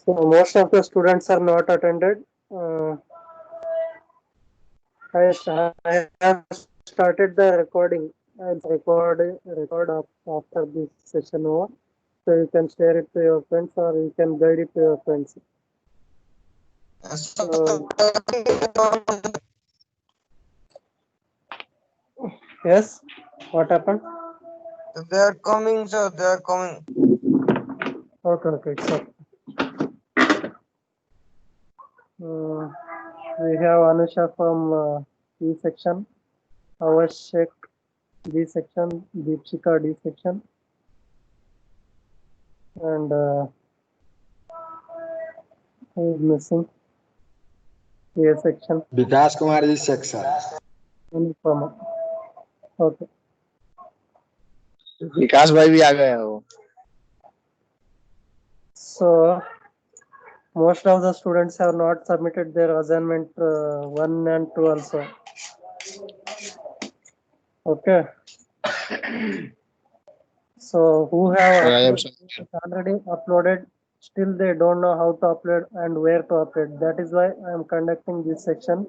So most of the students are not attended. I have started the recording. I'll record after this session over. So you can share it to your friends or you can guide it to your friends. Yes, what happened? They are coming, sir. They are coming. Okay, it's okay. We have Anusha from E section, Avashek D section, Deepshika D section, and who is missing? A section. Vikas Kumar ji section Anupama. Okay. Vikas भाई भी आ गए हो. So most of the students have not submitted their assignment 1 and 2 also. Okay. So who have I am already uploaded, still they don't know how to upload and where to upload. That is why I am conducting this section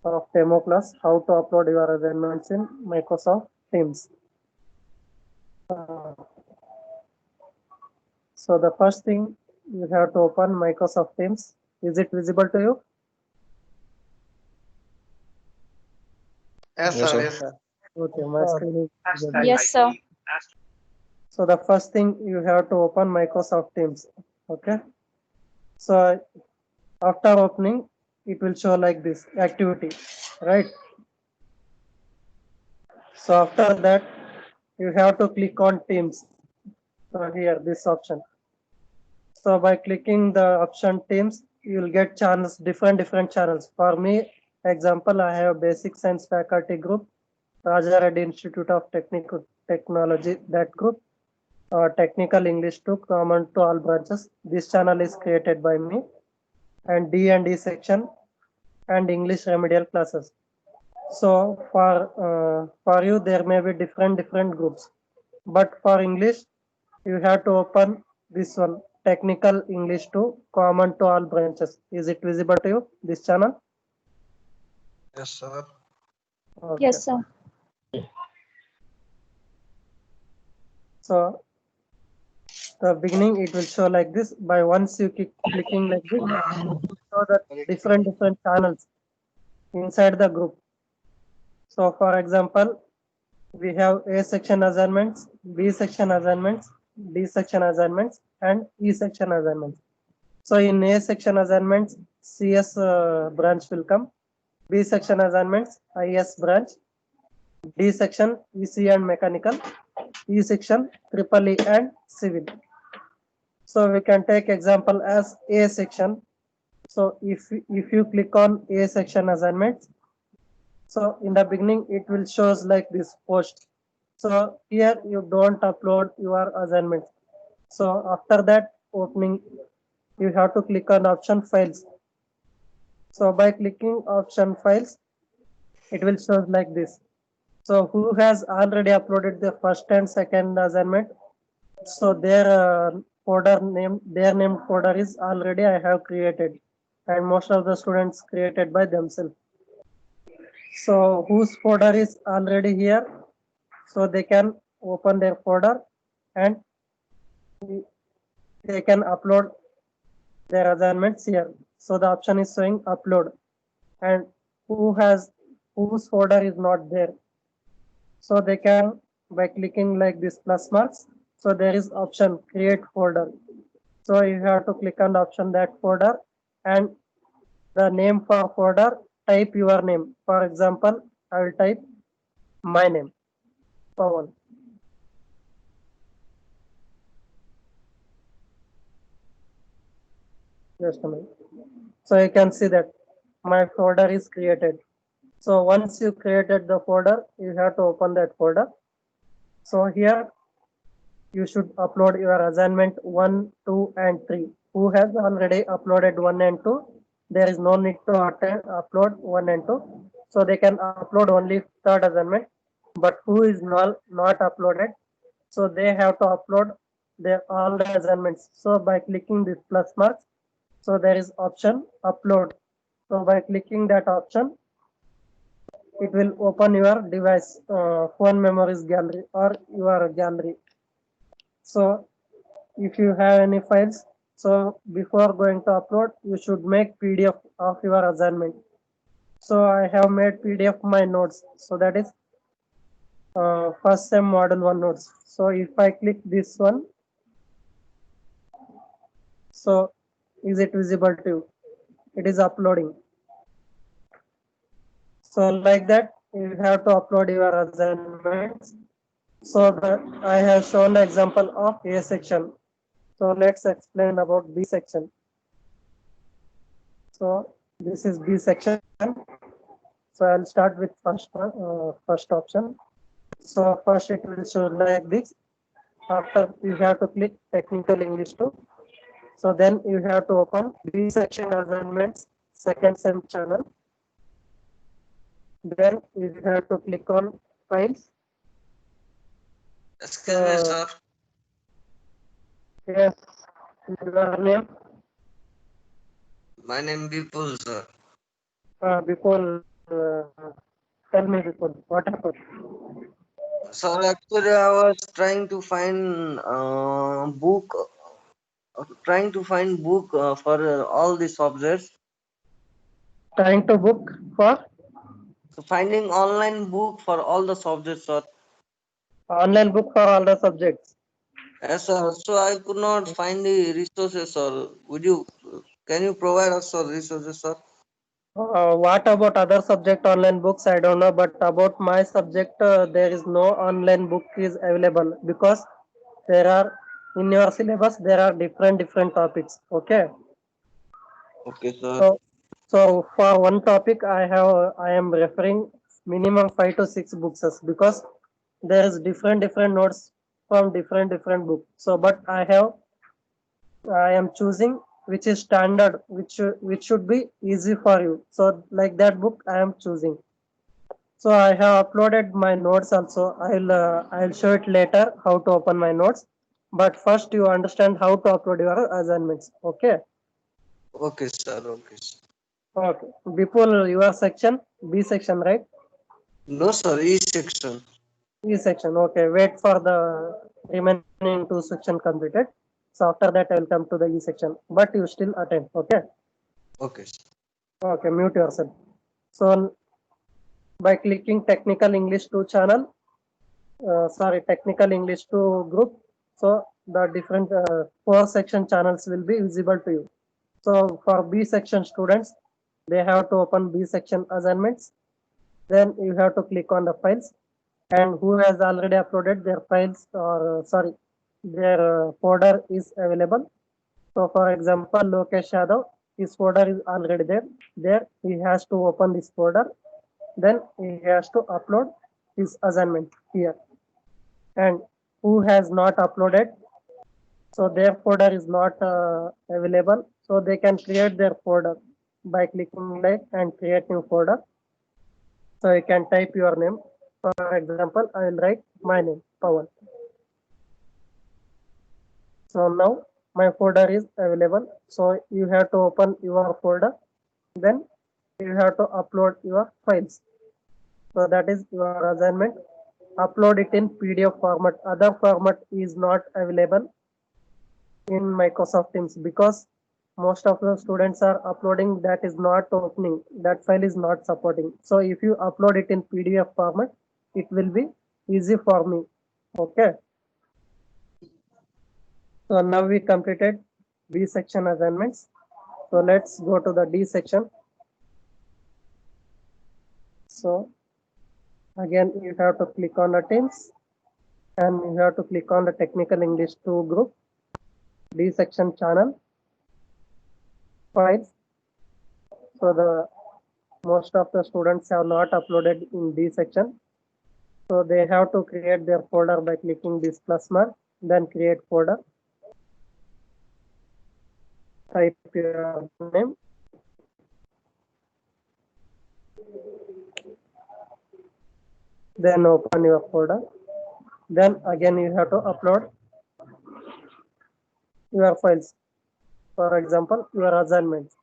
of demo class, how to upload your assignments in Microsoft Teams. So the first thing, you have to open Microsoft Teams. Is it visible to you? Yes, Yes, sir. sir. Yes, sir. Okay, my screen is visible. Yes, sir. So the first thing, you have to open Microsoft Teams. Okay. So after opening, it will show like this activity, right? So after that, you have to click on Teams. So here, this option. So by clicking the option Teams, you will get channels, different channels. For me, example, I have Basic Science Faculty Group, Raja Reddy Institute of Technology, that group, Technical English 2, common to all branches. This channel is created by me, and D&D section and English remedial classes. So for you, there may be different groups, but for English, you have to open this one, Technical English 2, common to all branches. Is it visible to you, this channel? Yes, sir. Okay. Yes, sir. So the beginning, it will show like this. By once you keep clicking like this, it will show the different channels inside the group. So for example, we have A section assignments, B section assignments, D section assignments, and E section assignments. So in A section assignments, CS branch will come. B section assignments, IS branch. D section, EC and mechanical. E section, triple E and civil. So we can take example as A section. So if you click on A section assignments, so in the beginning, it will shows like this post. So here you don't upload your assignments. So after that opening, you have to click on option files. So by clicking option files, it will show like this. So who has already uploaded the first and second assignment? So their folder name, their named folder is already I have created, and most of the students created by themselves. So whose folder is already here, so they can open their folder and they can upload their assignments here. So the option is showing upload, and whose folder is not there, so they can, by clicking like this plus marks, so there is option create folder. So you have to click on the option that folder, and the name for folder, type your name. For example, I will type my name, Pawan. Just a minute. So you can see that my folder is created. So once you created the folder, you have to open that folder. So here you should upload your assignment 1, 2, and 3. Who has already uploaded 1 and 2, there is no need to upload 1 and 2. So they can upload only third assignment. But who is not uploaded, so they have to upload their all the assignments. So by clicking this plus mark, so there is option upload. So by clicking that option, it will open your device, phone memories gallery or your gallery. So if you have any files, so before going to upload, you should make PDF of your assignment. So I have made PDF my notes. So that is first sem model 1 notes. So if I click this one, so is it visible to you? It is uploading. So like that, you have to upload your assignments. So that I have shown the example of A section. So let's explain about B section. So this is B section. So I'll start with first option. So first it will show like this. After you have to click technical English 2. So then you have to open B section assignments second sem channel. Then you have to click on files. Excuse me, sir. Yes, your name. My name Vipul, sir. Before tell me before what happened. Sir, actually, I was trying to find book for all the subjects. Trying to book for So finding online book for all the subjects, sir. online book for all the subjects. Yes, sir. So I could not find the resources, sir. Can you provide us, sir, resources, sir? What about other subject online books? I don't know, but about my subject, there is no online book is available because there are in your syllabus there are different topics. Okay, Okay, sir. so for one topic, I am referring minimum 5 to 6 books because there is different notes from different book. So, but I am choosing which is standard, which should be easy for you. So like that book I am choosing. So I have uploaded my notes also. I'll show it later how to open my notes. But first you understand how to upload your assignments. Okay. Okay, sir. Okay, sir. Okay. Before your section, B section, right? No, sir. E section. E section. Okay. Wait for the remaining 2 section completed. So after that I will come to the E section. But you still attend. Okay. Okay, sir. Okay. Mute yourself. So by clicking technical English 2 channel, technical English 2 group. So the different 4 section channels will be visible to you. So for B section students, they have to open B section assignments. Then you have to click on the files, and who has already uploaded their files or their folder is available. So for example, Lokesh Yadav, his folder is already there. There he has to open this folder. Then he has to upload his assignment here. And who has not uploaded, so their folder is not available, so they can create their folder by clicking like and create new folder. So you can type your name. For example, I will write my name, Pawan. So now my folder is available. So you have to open your folder. Then you have to upload your files. So that is your assignment. Upload it in PDF format. Other format is not available in Microsoft Teams because most of the students are uploading that is not opening. That file is not supporting. So if you upload it in PDF format, it will be easy for me. Okay. So now we completed B section assignments. So let's go to the D section. So again, you have to click on the Teams and you have to click on the Technical English 2 group, D section channel, files. So most of the students have not uploaded in D section. So they have to create their folder by clicking this plus mark, then create folder. Type your name. Then open your folder. Then again you have to upload your files. For example, your assignments.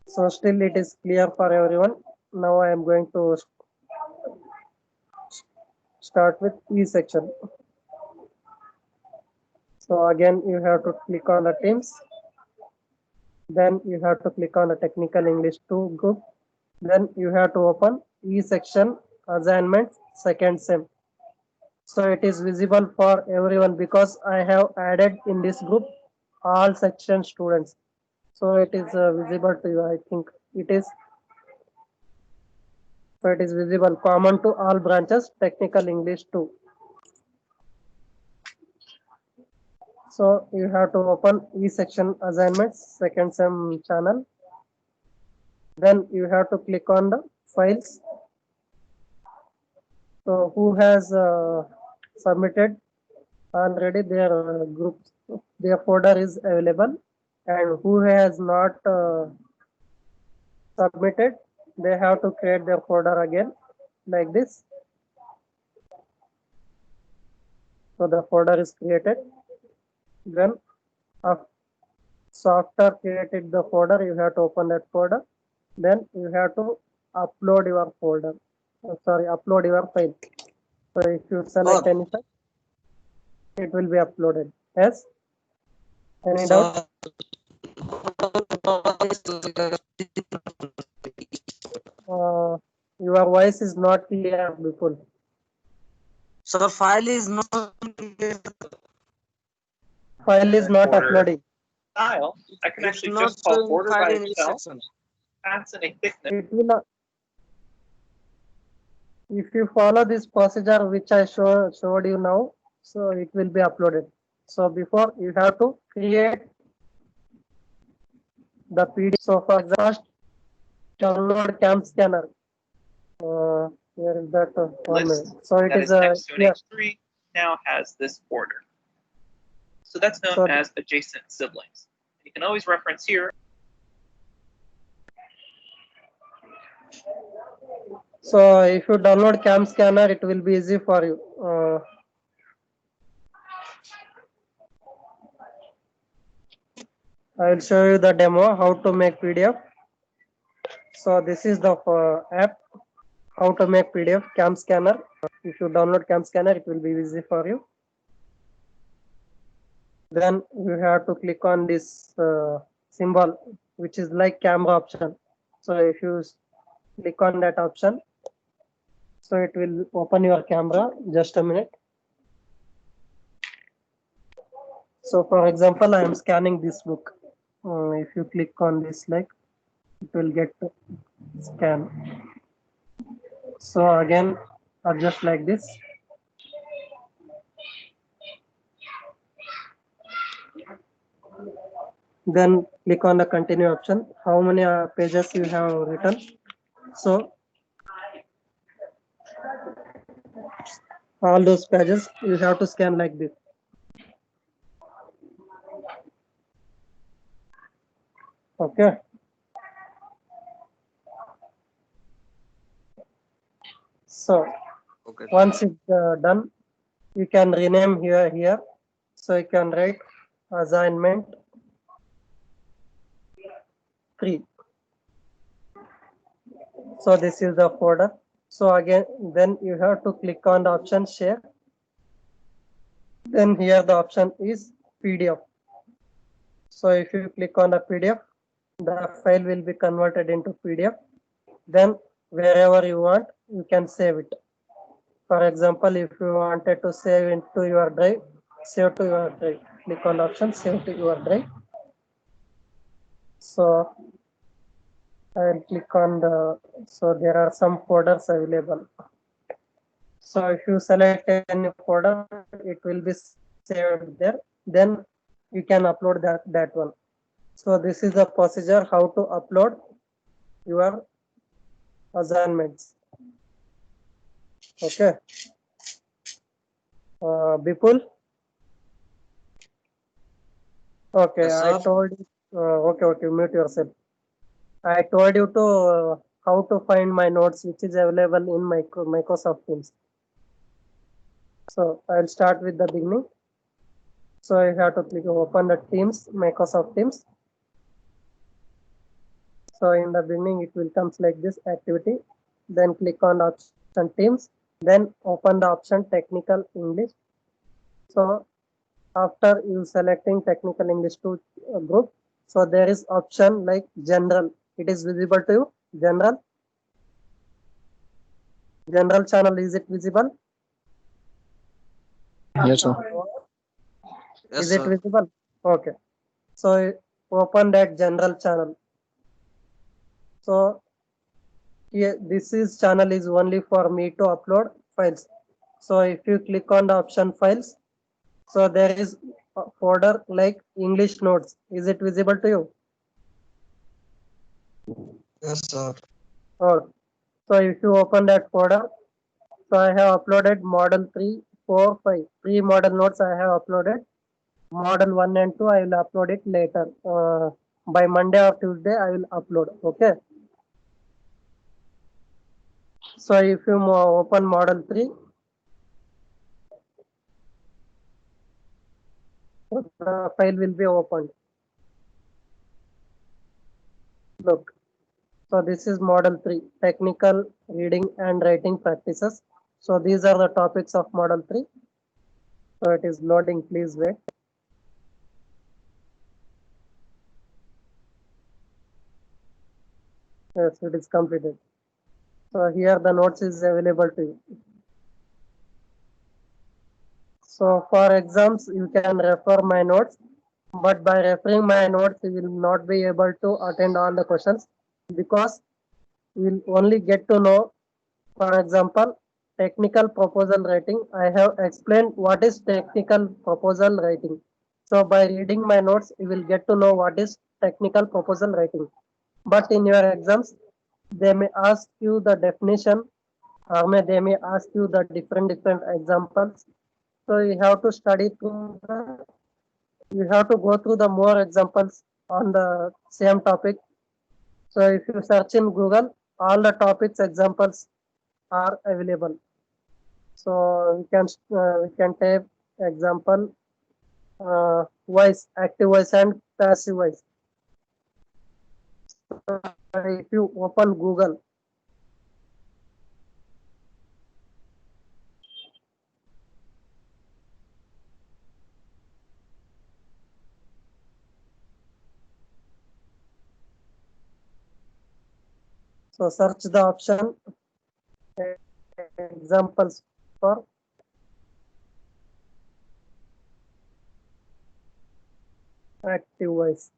So still it is clear for everyone. Now I am going to start with E section. So again you have to click on the Teams. Then you have to click on the Technical English 2 group. Then you have to open E section assignment second sem. So it is visible for everyone because I have added in this group all section students. So it is visible to you. I think it is. So it is visible, common to all branches, Technical English 2. So you have to open E section assignments second sem channel. Then you have to click on the files. So who has submitted already their groups, their folder is available, and who has not submitted, they have to create their folder again like this. So the folder is created. Then so after created the folder, you have to open that folder. Then you have to upload your folder. Upload your file. So if you select any file, it will be uploaded. Yes? Any doubt? Your voice is not clear, Bipul. Sir, file is not Uploading. Style, I can it's actually not just call showing border file by in each itself, section. paths and a thickness. It will not. If you follow this procedure which I showed you now, so it will be uploaded. So before you have to create the PDF. So for example, download Cam Scanner. Where is that? One List minute. So it that is is next to an here. H3 now has this border. So that's known So- as adjacent siblings. You can always reference here. So if you download Cam Scanner, it will be easy for you. I will show you the demo how to make PDF. So this is the app how to make PDF Cam Scanner. If you download Cam Scanner, it will be easy for you. Then you have to click on this symbol, which is like camera option. So if you click on that option, so it will open your camera. Just a minute. So for example, I am scanning this book. If you click on this, like, it will get to scan. So again, adjust like this. Then click on the continue option. How many pages you have written? So all those pages you have to scan like this. Okay. So Okay. once it's done, you can rename here. So you can write assignment 3. So this is the folder. So again, then you have to click on the option share. Then here the option is PDF. So if you click on the PDF, the file will be converted into PDF. Then wherever you want, you can save it. For example, if you wanted to save into your drive, save to your drive. Click on the option save to your drive. So I will click on the, so there are some folders available. So if you select any folder, it will be saved there. Then you can upload that one. So this is the procedure how to upload your assignments. Okay. Bipul. Okay, Yes, I sir. told you. Okay, mute yourself. I told you to how to find my notes, which is available in Microsoft Teams. So I'll start with the beginning. So you have to click open the Teams, Microsoft Teams. So in the beginning, it will comes like this activity. Then click on the option Teams. Then open the option Technical English. So after you selecting Technical English to group, so there is option like General. It is visible to you. General channel, is it visible? Yes, sir. Yes, Is it sir. visible? Okay. So open that general channel. So here this is channel is only for me to upload files. So if you click on the option files, so there is a folder like English notes. Is it visible to you? Yes, sir. Or so if you open that folder, so I have uploaded model 3, 4, 5. 3 model notes I have uploaded. Model 1 and 2 I will upload it later. By Monday or Tuesday I will upload. Okay. So if you open model 3, the file will be opened. Look. So this is model 3, technical reading and writing practices. So these are the topics of model 3. So it is loading, please wait. Yes, it is completed. So here the notes is available to you. So for exams, you can refer my notes, but by referring my notes, you will not be able to attend all the questions because you will only get to know, for example, technical proposal writing. I have explained what is technical proposal writing. So by reading my notes, you will get to know what is technical proposal writing. But in your exams, they may ask you the definition, or they may ask you the different examples. So you have to go through the more examples on the same topic. So if you search in Google, all the topics examples are available. So we can take example voice, active voice and passive voice. If you open Google, so search the option examples for active voice.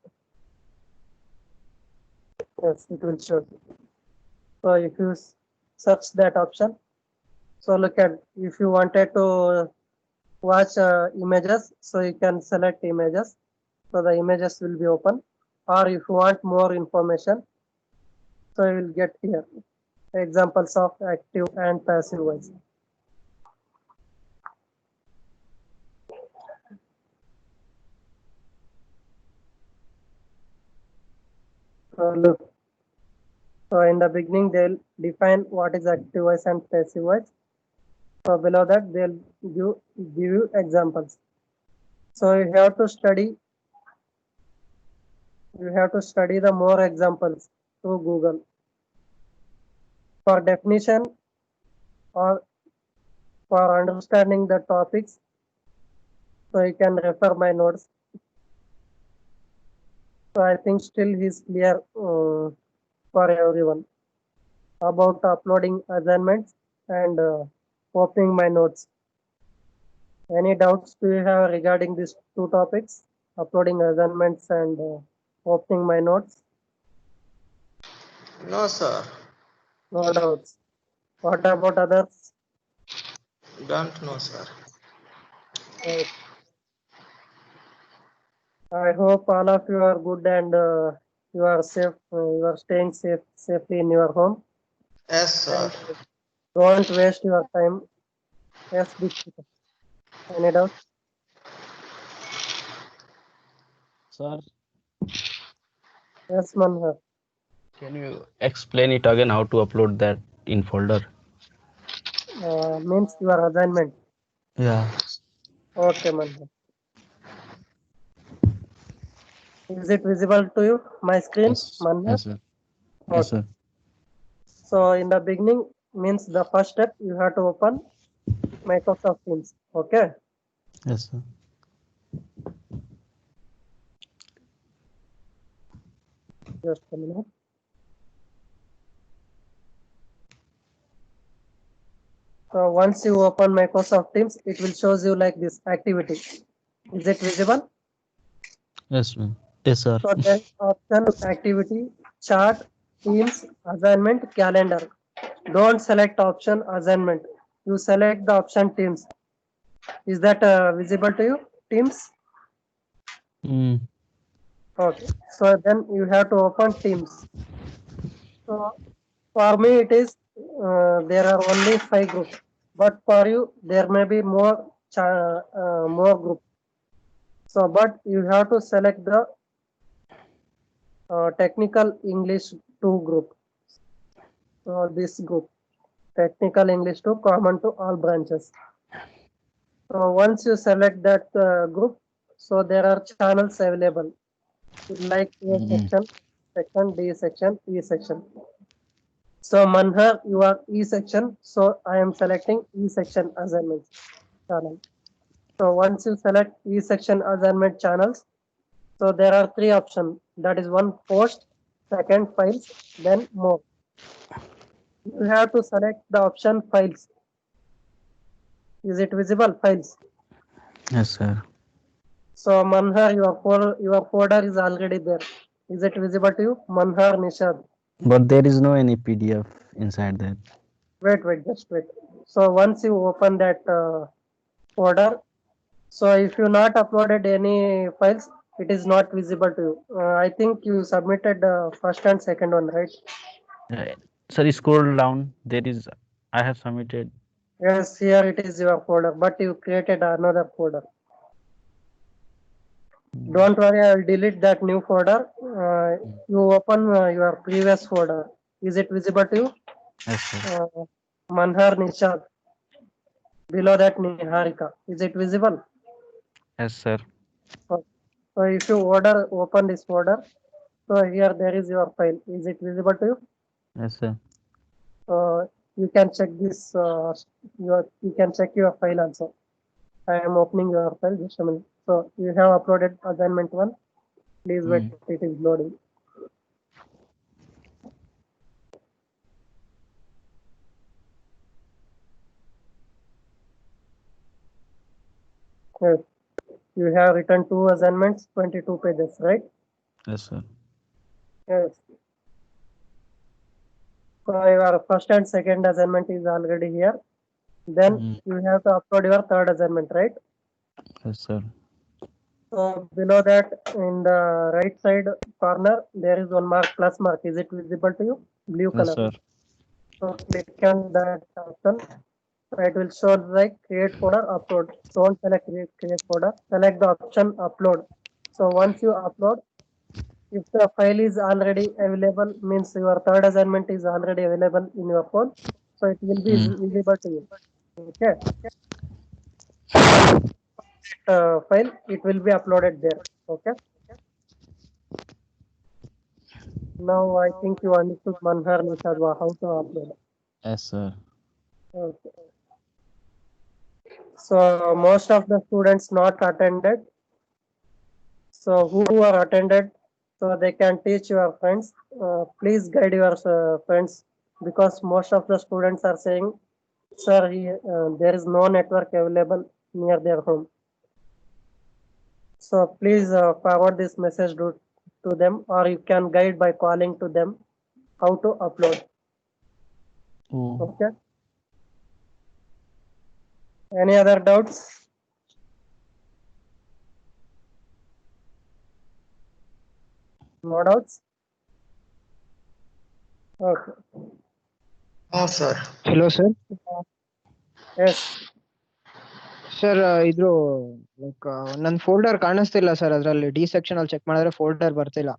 Yes, it will show. So if you search that option, so look at if you wanted to watch images, so you can select images. So the images will be open. Or if you want more information, so you will get here examples of active and passive voice. So look, so in the beginning they'll define what is active voice and passive voice. So below that they'll give you examples. So you have to study the more examples through Google. For definition or for understanding the topics, so you can refer my notes. So I think still is clear for everyone about uploading assignments and opening my notes. Any doubts do you have regarding these two topics, uploading assignments and opening my notes? No, sir. No doubts. What about others? Don't know, sir. I hope all of you are good and you are safe, you are staying safely in your home. Yes, sir. And don't waste your time. Yes, Deepika. Any doubt? Sir, Yes, Manhar. can you explain it again how to upload that in folder? Means your assignment. Yeah. Okay, Manhar. Is it visible to you? My screen, Yes. Manhar? Yes, sir. Yes, Okay. sir. So in the beginning means the first step you have to open Microsoft Teams. Okay. Yes, sir. Just a minute. So once you open Microsoft Teams, it will shows you like this activity. Is it visible? Yes, ma'am. Yes, sir. So there is option activity, chart, Teams, assignment, calendar. Don't select option assignment. You select the option Teams. Is that visible to you? Teams? Mm. Okay. So then you have to open Teams. So for me, it is there are only 5 groups, but for you there may be more groups. So, but you have to select the technical English 2 group. So this group, technical English 2, common to all branches. So once you select that group, so there are channels available like A section, section D section, E section. So Manhar, you are E section. So I am selecting E section assignment channel. So once you select E section assignment channels, so there are 3 options. That is one post, second files, then more. You have to select the option files. Is it visible files? Yes, sir. So Manhar, your folder is already there. Is it visible to you? Manhar Nishad. But there is no any PDF inside that. Wait, just wait. So once you open that folder, so if you not uploaded any files, it is not visible to you. I think you submitted first and second one, right? Sir, scroll down. There is. I have submitted. Yes, here it is your folder, but you created another folder. Don't worry, I will delete that new folder. You open your previous folder. Is it visible to you? Yes, sir. Manhar Nishad. Below that Niharika. Is it visible? Yes, sir. So, so if you open this folder, so here there is your file. Is it visible to you? Yes, sir. You can check this. You can check your file also. I am opening your file just a minute. So you have uploaded assignment 1. Please wait. It is loading. Yes. You have written 2 assignments, 22 pages, right? Yes, sir. Yes. So your first and second assignment is already here. Then you have to upload your third assignment, right? Yes, sir. So below that, in the right side corner, there is one mark, plus mark. Is it visible to you? Blue Yes, color. sir. So click on that option. So it will show like create folder, upload. Don't select create folder. Select the option upload. So once you upload, if the file is already available, means your third assignment is already available in your phone, so it will be visible to you. Okay. File, it will be uploaded there. Okay. Now I think you understood Manhar Nishadwa how to upload. Yes, sir. Okay. So most of the students not attended. So who are attended, so they can teach your friends. Please guide your friends, because most of the students are saying, sir, there is no network available near their home. So please forward this message to them, or you can guide by calling to them how to upload. Okay. Any other doubts? No doubts? Okay. ಹಾಂ sir. Hello sir. Yes. Sir ಇದು like ನನ್ನ folder ಕಾಣಿಸ್ತಿಲ್ಲ sir. ಅದರಲ್ಲಿ D section ಅಲ್ಲಿ check ಮಾಡಿದ್ರೆ folder ಬರ್ತಿಲ್ಲ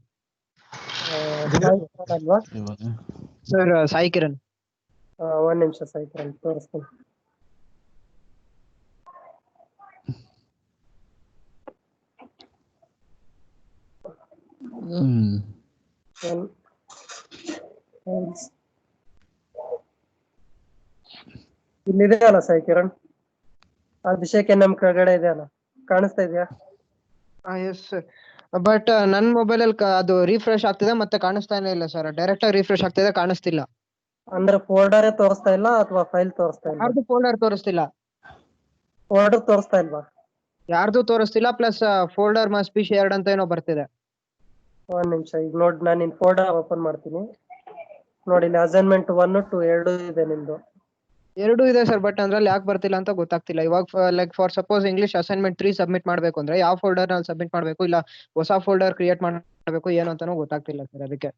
ಸಾಯಿ ಕಿರಣ್ ಅಲ್ವಾ? Sir. Sai Kiran. ಒಂದ್ ನಿಮಿಷ ಸಾಯಿ ಕಿರಣ್ ತೋರಿಸ್ತೀನಿ. ಇಲ್ಲಿದೆ ಅಲ್ಲ ಸಾಯಿ ಕಿರಣ್, ಅಭಿಷೇಕ್ ನಮ್ ಕೆಳಗಡೆ ಇದೆ ಅಲ್ಲ, ಕಾಣಿಸ್ತಾ ಇದೆಯಾ? Yes sir. ಬಟ್ ನನ್ನ ಮೊಬೈಲ್ ಅಲ್ಲಿ ಅದು ರಿಫ್ರೆಶ್ ಆಗ್ತಿದೆ ಮತ್ತೆ ಕಾಣಿಸ್ತಾನೆ ಇಲ್ಲ ಸರ್. ಡೈರೆಕ್ಟ್ ಆಗಿ ರಿಫ್ರೆಶ್ ಆಗ್ತಿದೆ, ಕಾಣಿಸ್ತಿಲ್ಲ. ಅಂದ್ರೆ ಫೋಲ್ಡರೇ ತೋರಿಸ್ತಾ ಇಲ್ಲ ಅಥವಾ ಫೈಲ್ ತೋರಿಸ್ತಾ ಇಲ್ಲ? ಯಾರ್ದು ಫೋಲ್ಡರ್ ತೋರಿಸ್ತಿಲ್ಲ. ಫೋಲ್ಡರ್ ತೋರಿಸ್ತಾ ಇಲ್ವಾ? ಯಾರ್ದು ತೋರಿಸ್ತಿಲ್ಲ. Plus folder must be shared ಅಂತ ಏನೋ ಬರ್ತಿದೆ. ಒಂದ್ ನಿಮಿಷ ಈಗ ನೋಡಿ, ನಾನು ನಿನ್ ಫೋಲ್ಡರ್ ಓಪನ್ ಮಾಡ್ತೀನಿ. ನೋಡಿ ಇಲ್ಲಿ ಅಸೈನ್ಮೆಂಟ್ 1, 2 ಎರಡು ಇದೆ ನಿಮ್ದು. ಎರಡೂ ಇದೆ ಸರ್, ಬಟ್ ಅದ್ರಲ್ಲಿ ಯಾಕೆ ಬರ್ತಿಲ್ಲ ಅಂತ ಗೊತ್ತಾಗ್ತಿಲ್ಲ. ಇವಾಗ like for suppose English assignment 3 submit ಮಾಡ್ಬೇಕು ಅಂದ್ರೆ ಯಾವ ಫೋಲ್ಡರ್ ನಲ್ಲಿ ಸಬ್ಮಿಟ್ ಮಾಡ್ಬೇಕು, ಇಲ್ಲ ಹೊಸ ಫೋಲ್ಡರ್ ಕ್ರಿಯೇಟ್ ಮಾಡ್ಬೇಕು ಏನು ಅಂತಾನೂ ಗೊತ್ತಾಗ್ತಿಲ್ಲ ಸರ್. ಅದಕ್ಕೆ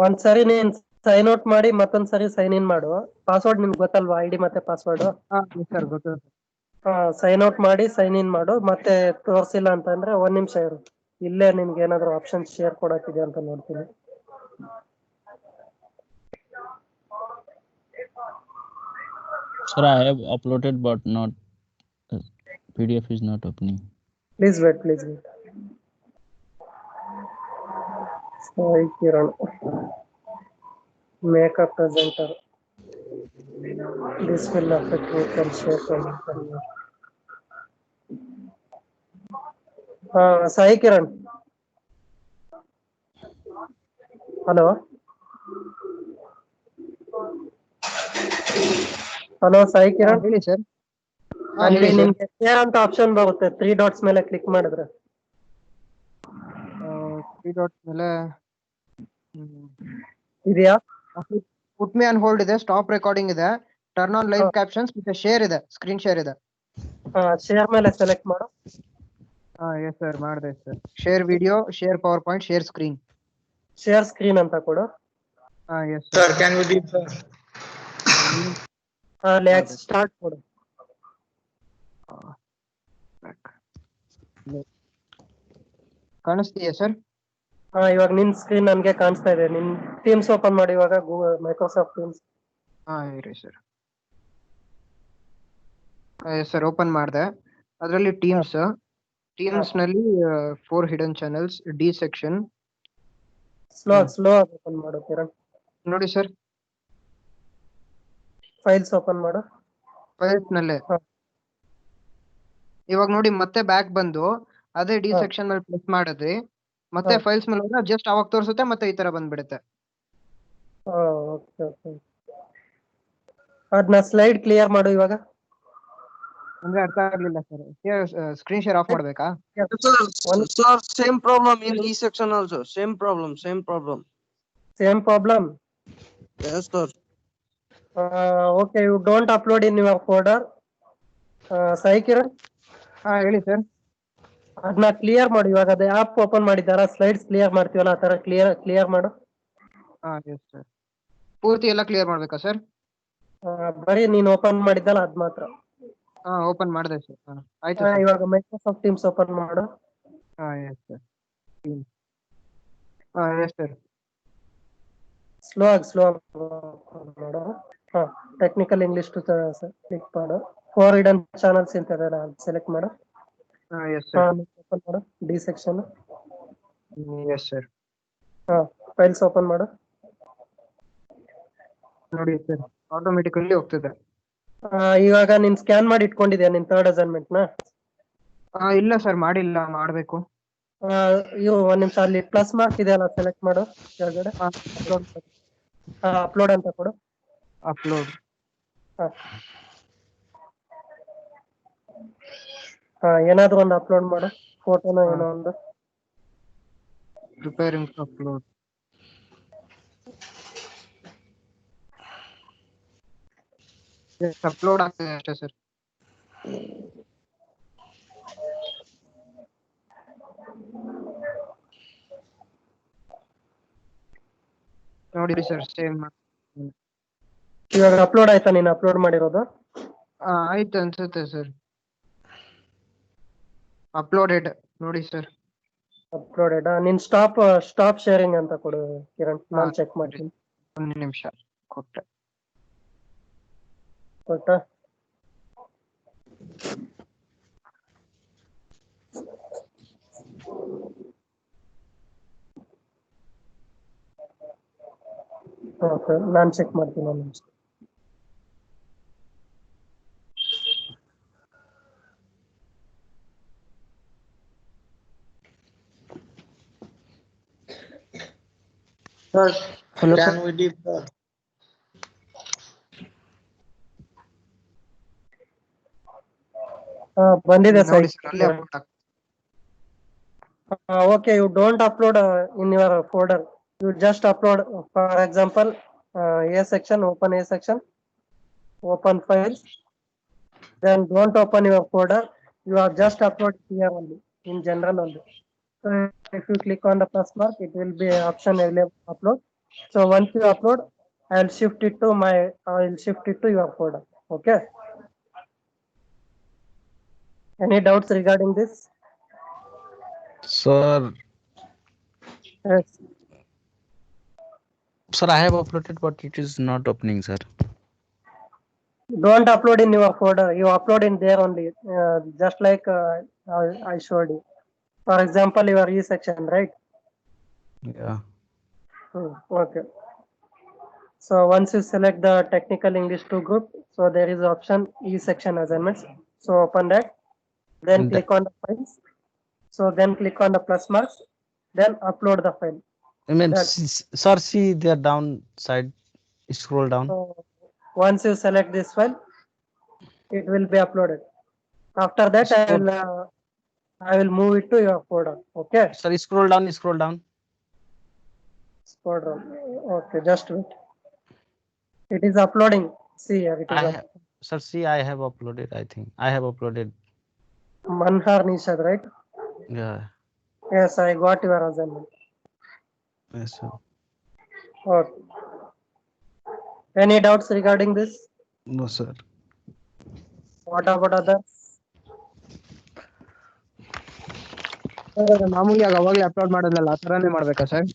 ಒಂದ್ಸರಿ ನೀನ್ ಸೈನ್ ಔಟ್ ಮಾಡಿ ಮತ್ತೊಂದ್ಸರಿ ಸೈನ್ ಇನ್ ಮಾಡು. ಪಾಸ್ವರ್ಡ್ ನಿಮ್ಗೆ ಗೊತ್ತಲ್ವಾ? ಐಡಿ ಮತ್ತೆ ಪಾಸ್ವರ್ಡ್. ಸರ್ ಗೊತ್ತು. ಸೈನ್ ಔಟ್ ಮಾಡಿ ಸೈನ್ ಇನ್ ಮಾಡು. ಮತ್ತೆ ತೋರ್ಸಿಲ್ಲ ಅಂತಂದ್ರೆ ಒಂದ್ ನಿಮಿಷ ಇರು, ಇಲ್ಲೇ ನಿಮ್ಗೆ ಏನಾದ್ರು ಆಪ್ಷನ್ ಶೇರ್ ಕೊಡಕ್ಕಿದೆ ಅಂತ ನೋಡ್ತೀನಿ. Sir, I have uploaded but not PDF is not opening. Please wait. Sai Kiran, make a presenter. This will affect who can share comment. Sai Kiran. Hello. Sai Kiran. ಹೇಳಿ sir. ಅಲ್ಲಿ ನಿಮ್ಗೆ share ಅಂತ option ಬರುತ್ತೆ, 3 dots ಮೇಲೆ click ಮಾಡಿದ್ರೆ. 3 dots ಮೇಲೆ ಇದೆಯಾ? Put me on hold ಇದೆ, ಸ್ಟಾಪ್ ರೆಕಾರ್ಡಿಂಗ್ ಇದೆ, ಟರ್ನ್ ಆನ್ ಲೈವ್ ಕ್ಯಾಪ್ಷನ್ಸ್ ಮತ್ತೆ ಶೇರ್ ಇದೆ, ಸ್ಕ್ರೀನ್ ಶೇರ್ ಇದೆ. ಶೇರ್ ಮೇಲೆ ಸೆಲೆಕ್ಟ್ ಮಾಡು. ಎಸ್ ಸರ್, ಮಾಡಿದೆ sir. Share video, share power point, share screen. Share screen ಅಂತ ಕೊಡು. Yes sir can you leave sir? Let's start ಕೊಡು. ಕಾಣಿಸ್ತೀಯಾ ಸರ್? ಇವಾಗ ನಿನ್ ಸ್ಕ್ರೀನ್ ನನ್ಗೆ ಕಾಣಿಸ್ತಾ ಇದೆ. ನಿನ್ ಟೀಮ್ಸ್ ಓಪನ್ ಮಾಡಿ ಇವಾಗ, ಮೈಕ್ರೋಸಾಫ್ಟ್ ಟೀಮ್ಸ್. ಇರಿ ಸರ್. ಎಸ್ ಸರ್, ಓಪನ್ ಮಾಡಿದೆ. ಅದರಲ್ಲಿ ಟೀಮ್ಸ್ ನಲ್ಲಿ 4 hidden channels, D section. Slow open ಮಾಡು ಕಿರಣ್. ನೋಡಿ ಸರ್, ಫೈಲ್ಸ್ ಓಪನ್ ಮಾಡು. ಫೈಲ್ಸ್ ನಲ್ಲೇ ಇವಾಗ ನೋಡಿ ಮತ್ತೆ ಬ್ಯಾಕ್ ಬಂದು ಅದೇ ಡಿ ಸೆಕ್ಷನ್ ಮೇಲೆ ಪ್ರೆಸ್ ಮಾಡಿದ್ರಿ, ಮತ್ತೆ ಫೈಲ್ಸ್ ಮೇಲೆ ಹೋದ್ರೆ ಜಸ್ಟ್ ಅವಾಗ ತೋರಿಸುತ್ತೆ, ಮತ್ತೆ ಈ ತರ ಬಂದ್ಬಿಡುತ್ತೆ. ಅದನ್ನ ಸ್ಲೈಡ್ ಕ್ಲಿಯರ್ ಮಾಡು ಇವಾಗ. ಅಂದ್ರೆ ಅರ್ಥ ಆಗ್ಲಿಲ್ಲ ಸರ್. ಸ್ಕ್ರೀನ್ ಶೇರ್ ಆಫ್ ಮಾಡ್ಬೇಕಾ? Sir, same problem in E section also. Same problem. Same problem. Yes, sir. Okay, you don't upload in your folder. Sai Kiran. ಹೇಳಿ ಸರ್. ಅದನ್ನ ಕ್ಲಿಯರ್ ಮಾಡು ಇವಾಗ. ಅದೇ ಆಪ್ ಓಪನ್ ಮಾಡಿದಾರ, ಸ್ಲೈಡ್ಸ್ ಕ್ಲಿಯರ್ ಮಾಡ್ತೀವಲ್ಲ ಆ ತರ ಕ್ಲಿಯರ್ ಮಾಡು. Yes sir. ಪೂರ್ತಿ ಎಲ್ಲ ಕ್ಲಿಯರ್ ಮಾಡ್ಬೇಕಾ ಸರ್? ಬರೀ ನೀನ್ ಓಪನ್ ಮಾಡಿದ್ದಲ್ಲ ಅದ್ ಮಾತ್ರ. ಓಪನ್ ಮಾಡಿದೆ ಸರ್. ಆಯ್ತು ಸರ್. ಇವಾಗ ಮೈಕ್ರೋಸಾಫ್ಟ್ ಟೀಮ್ಸ್ ಓಪನ್ ಮಾಡು. Yes sir. Yes sir. Slow ಮಾಡು. ಟೆಕ್ನಿಕಲ್ ಇಂಗ್ಲಿಷ್ ಕ್ಲಿಕ್ ಮಾಡು. 4 ಹಿಡನ್ ಚಾನಲ್ಸ್ ಅಂತ ಸೆಲೆಕ್ಟ್ ಮಾಡು. Yes sir. ಓಪನ್ ಮಾಡು D section. Yes sir. Files open ಮಾಡು. ನೋಡಿ ಸರ್, ಆಟೋಮೆಟಿಕಲಿ ಹೋಗ್ತಿದೆ. ಇವಾಗ ನೀನ್ ಸ್ಕ್ಯಾನ್ ಮಾಡಿ ಇಟ್ಕೊಂಡಿದ್ಯಾ ನಿನ್ 3rd ಅಸೈನ್ಮೆಂಟ್ ನ? ಇಲ್ಲ ಸರ್, ಮಾಡಿಲ್ಲ, ಮಾಡ್ಬೇಕು. ಒಂದ್ ನಿಮಿಷ, ಅಲ್ಲಿ ಪ್ಲಸ್ ಮಾರ್ಕ್ ಇದೆ ಅಲ್ಲ, ಸೆಲೆಕ್ಟ್ ಮಾಡು ಕೆಳಗಡೆ. ಅಪ್ಲೋಡ್ ಅಂತ ಕೊಡು. ಅಪ್ಲೋಡ್. ಏನಾದ್ರು ಒಂದು ಅಪ್ಲೋಡ್ ಮಾಡು, ಫೋಟೋನ ಏನೋ ಒಂದು. Preparing upload. ಅಪ್ಲೋಡ್ ಆಗ್ತಿದೆ ಅಷ್ಟೇ ಸರ್. ನೋಡಿ ಸರ್ ಸೇವ್ ಇವಾಗ ಅಪ್ಲೋಡ್ ಆಯ್ತಾ ನೀನು ಅಪ್ಲೋಡ್ ಮಾಡಿರೋದು? ಆಯ್ತು ಅನ್ಸುತ್ತೆ ಸರ್. ಅಪ್ಲೋಡೆಡ್ ನೋಡಿ ಸರ್. ಅಪ್ಲೋಡೆಡ್. ನೀನ್ ಸ್ಟಾಪ್ ಶೇರಿಂಗ್ ಅಂತ ಕೊಡು ಕಿರಣ್, ನಾನು ಚೆಕ್ ಮಾಡ್ತೀನಿ. ಒಂದು ನಿಮಿಷ ಕೊಟ್ಟೆ. ಕೊಟ್ಟ? ಓಕೆ, ನಾನು ಚೆಕ್ ಮಾಡ್ತೀನಿ ಒಂದು ನಿಮಿಷ. Sir, Hello, can we dip, sir? ಬಂದಿದೆ ನೋಡಿ ಸರ್. ಸರ್ ಅಲ್ಲೇ upload ಆಗ್ತದೆ. Okay, you don't upload in your folder. You just upload, for example, A section, open A section, open files. Then don't open your folder. You are just upload here only, in general only. So if you click on the plus mark, it will be option available upload. So once you upload, I'll shift it to your folder. Okay. Any doubts regarding this? Sir, Yes. sir, I have uploaded, but it is not opening, sir. Don't upload in your folder. You upload in there only, just like I showed you. For example, your E section, right? Yeah. Okay. So once you select the technical English 2 group, so there is option E section assignments. So open that, then And click on the files. So then click on the plus marks, then upload the file. I mean, That- sir, see there downside. Scroll down. So once you select this file, it will be uploaded. After that, I will move it to your folder. Okay. Sir, scroll down. Scroll down. Folder. Okay, just wait. It is uploading. See here, it is Sir, see, I have uploaded. I think I have uploaded. Manhar Nishad, right? Yeah. Yes, I got your assignment. Yes, sir. Okay. Any doubts regarding this? No, sir. What about others? ಮಾಮೂಲಿ ಅವಾಗಲೇ upload ಮಾಡೋದಲ್ಲ ಆ ತರಾನೇ ಮಾಡ್ಬೇಕಾ sir?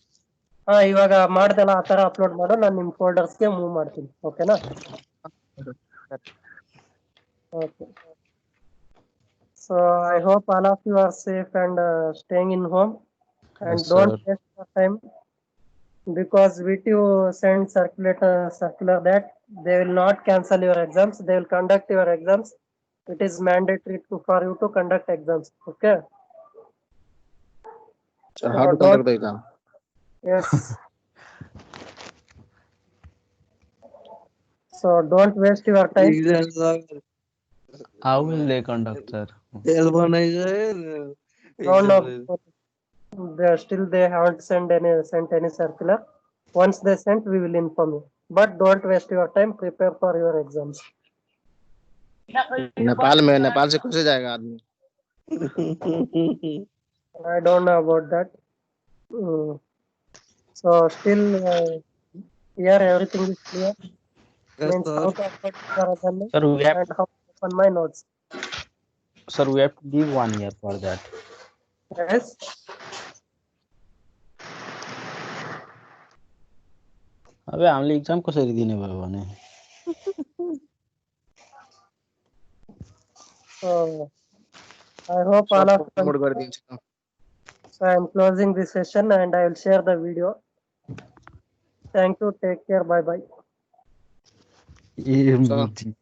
ಇವಾಗ ಮಾಡ್ದಲ್ಲ ಆ ತರ upload ಮಾಡು, ನಾನು ನಿಮ್ ಫೋಲ್ಡರ್ಸ್ಗೆ ಮೂವ್ ಮಾಡ್ತೀನಿ. ಓಕೆನಾ? Okay. So I hope all of you are safe and staying in home, and Yes, don't sir. waste your time, because VTU send circular that they will not cancel your exams. They will conduct your exams. It is mandatory for you to conduct exams. Okay. So how to conduct the exam? Yes. So don't waste your time. How will they conduct, sir? No. They haven't sent any circular. Once they sent, we will inform you. But don't waste your time. Prepare for your exams. Nepal से कैसे जाएगा आदमी? I don't know about that. So still here everything is clear. Means how to upload your assignment Sir, we have, and how to open my notes. sir, we have to give 1 year for that. Yes. अबे हामीले exam कसरी दिने भयो भने? So I hope all of you. Promote कर दीजिए. So I am closing this session and I will share the video. Thank you. Take care. Bye bye. ये Sir.